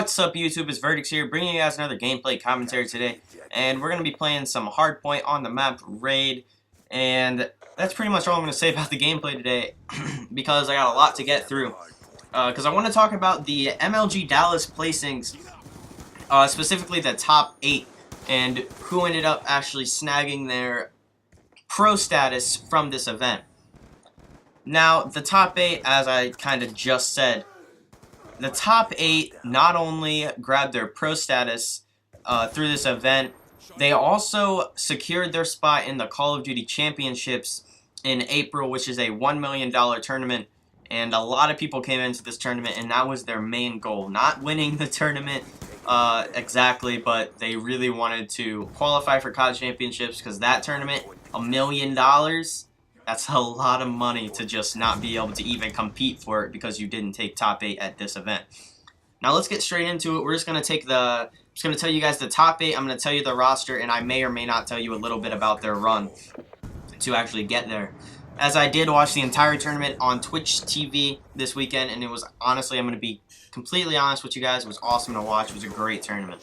What's up, YouTube? It's Verdix here, bringing you guys another gameplay commentary today, and we're going to be playing some Hardpoint on the map Raid, and that's pretty much all I'm going to say about the gameplay today, because I got a lot to get through, because I want to talk about the MLG Dallas Placings, specifically the top 8, and who ended up actually snagging their pro status from this event. Now, the top 8, as I kind of just said, the top 8 not only grabbed their pro status through this event, they also secured their spot in the Call of Duty Championships in April, which is a $1 million tournament, and a lot of people came into this tournament, and that was their main goal. Not winning the tournament exactly, but they really wanted to qualify for COD Championships, because that tournament, $1 million, that's a lot of money to just not be able to even compete for it because you didn't take top 8 at this event. Now let's get straight into it. We're just going to tell you guys the top 8. I'm going to tell you the roster, and I may or may not tell you a little bit about their run to actually get there. As I did watch the entire tournament on Twitch TV this weekend, and it was honestly, I'm going to be completely honest with you guys, it was awesome to watch. It was a great tournament.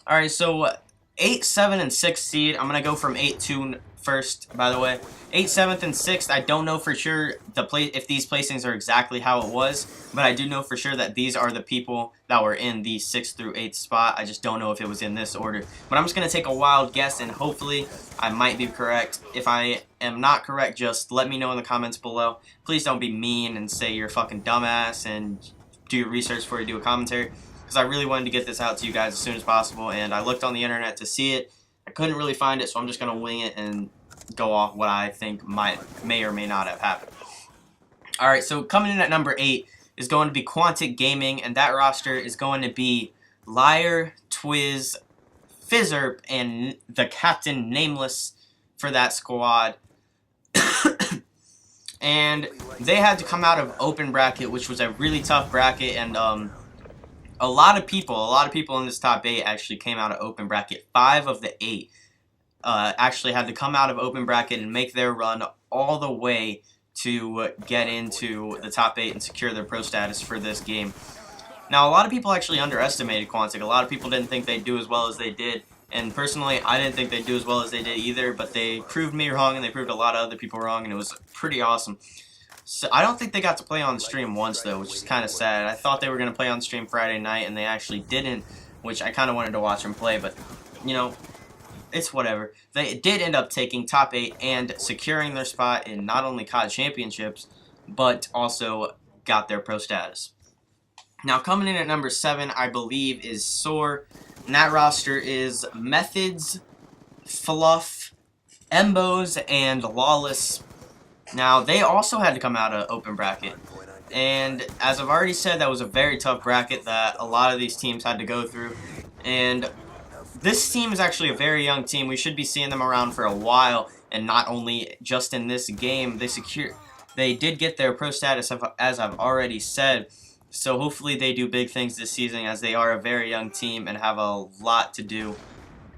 Alright, so 8, 7, and 6 seed. I'm going to go from 8 to first, by the way. 8th, 7th, and 6th, I don't know for sure if these placings are exactly how it was, but I do know for sure that these are the people that were in the 6th through 8th spot. I just don't know if it was in this order. But I'm just going to take a wild guess, and hopefully I might be correct. If I am not correct, just let me know in the comments below. Please don't be mean and say you're a fucking dumbass and do your research before you do a commentary, because I really wanted to get this out to you guys as soon as possible, and I looked on the internet to see it. I couldn't really find it, so I'm just going to wing it and go off what I think may or may not have happened. Alright, so coming in at number 8 is going to be Quantic Gaming, and that roster is going to be Liar, Twiz, Fizzerp, and the Captain Nameless for that squad. And they had to come out of open bracket, which was a really tough bracket, and a lot of people in this top 8 actually came out of open bracket. 5 of the 8 actually had to come out of open bracket and make their run all the way to get into the top 8 and secure their pro status for this game. Now, a lot of people actually underestimated Quantic. A lot of people didn't think they'd do as well as they did, and personally, I didn't think they'd do as well as they did either, but they proved me wrong, and they proved a lot of other people wrong, and it was pretty awesome. So I don't think they got to play on the stream once, though, which is kind of sad. I thought they were going to play on the stream Friday night, and they actually didn't, which I kind of wanted to watch them play, but, you know, it's whatever. They did end up taking top 8 and securing their spot in not only COD Championships, but also got their pro status. Now, coming in at number 7, I believe, is Soar, and that roster is Methods, Fluff, Embos, and Lawless. Now, they also had to come out of open bracket, and as I've already said, that was a very tough bracket that a lot of these teams had to go through, and this team is actually a very young team. We should be seeing them around for a while, and not only just in this game. They did get their pro status, as I've already said, so hopefully they do big things this season, as they are a very young team and have a lot to do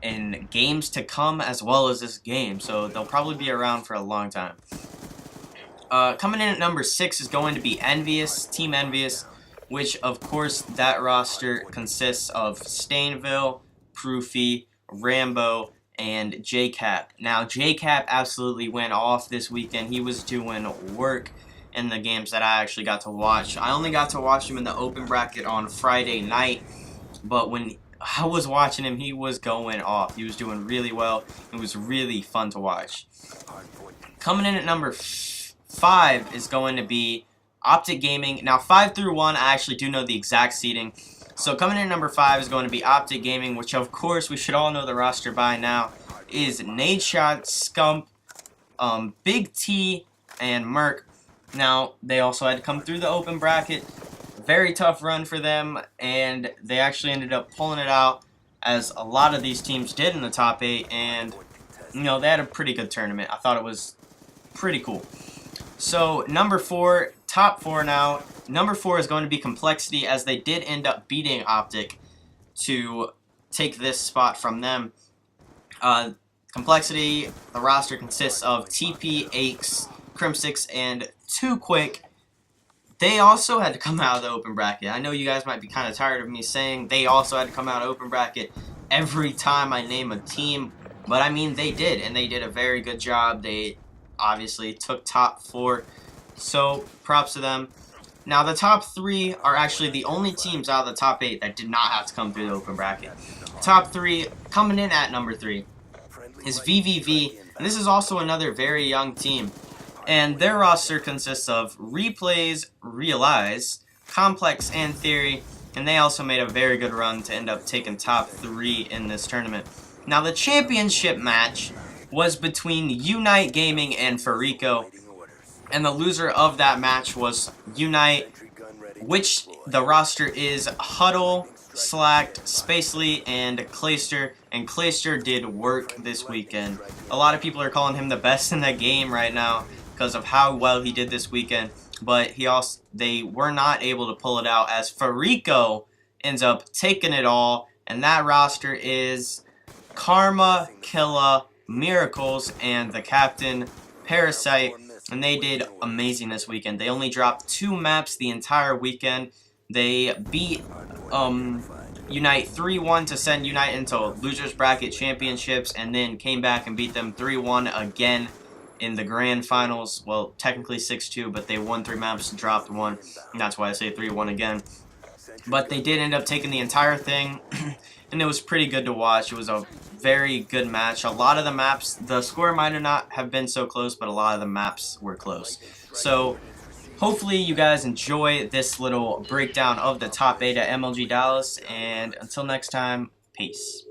in games to come as well as this game, so they'll probably be around for a long time. Coming in at number 6 is going to be Envious, Team Envious, which of course that roster consists of Stainville, Proofy, Rambo, and JCap. Now, JCap absolutely went off this weekend. He was doing work in the games that I actually got to watch. I only got to watch him in the open bracket on Friday night, but when I was watching him, he was going off. He was doing really well. It was really fun to watch. Coming in at number 5 is going to be Optic Gaming. Now, 5 through 1, I actually do know the exact seeding. So coming in at number 5 is going to be Optic Gaming, which of course we should all know the roster by now, is Nadeshot, Scump, Big T, and Merc. Now, they also had to come through the open bracket. Very tough run for them, and they actually ended up pulling it out, as a lot of these teams did in the top 8, and, you know, they had a pretty good tournament. I thought it was pretty cool. So, number 4, top 4 now. Number 4 is going to be Complexity, as they did end up beating Optic to take this spot from them. Complexity, the roster consists of TP, Aches, Crimsix, and 2 Quick. they also had to come out of the open bracket. I know you guys might be kind of tired of me saying they also had to come out of open bracket every time I name a team, but I mean they did, and they did a very good job. They obviously took top 4, so props to them. Now the top 3 are actually the only teams out of the top 8 that did not have to come through the open bracket. Top 3, coming in at number 3, is VVV, and this is also another very young team. And their roster consists of Replays, Realize, Complex, and Theory, and they also made a very good run to end up taking top 3 in this tournament. Now the championship match was between Unite Gaming and Farico, and the loser of that match was Unite, which the roster is Huddle, Slacked, Spacely, and Clayster, and Clayster did work this weekend. A lot of people are calling him the best in the game right now because of how well he did this weekend, but they were not able to pull it out as Farico ends up taking it all, and that roster is Karma, Killa, Miracles, and the captain, Parasite, and they did amazing this weekend. They only dropped 2 maps the entire weekend. They beat Unite 3-1 to send Unite into Losers Bracket Championships, and then came back and beat them 3-1 again in the grand finals. Well, technically 6-2, but they won 3 maps and dropped 1, and that's why I say 3-1 again. But they did end up taking the entire thing, and it was pretty good to watch. It was a very good match. A lot of the maps, the score might not have been so close, but a lot of the maps were close. So hopefully you guys enjoy this little breakdown of the top 8 at MLG Dallas, and until next time, peace.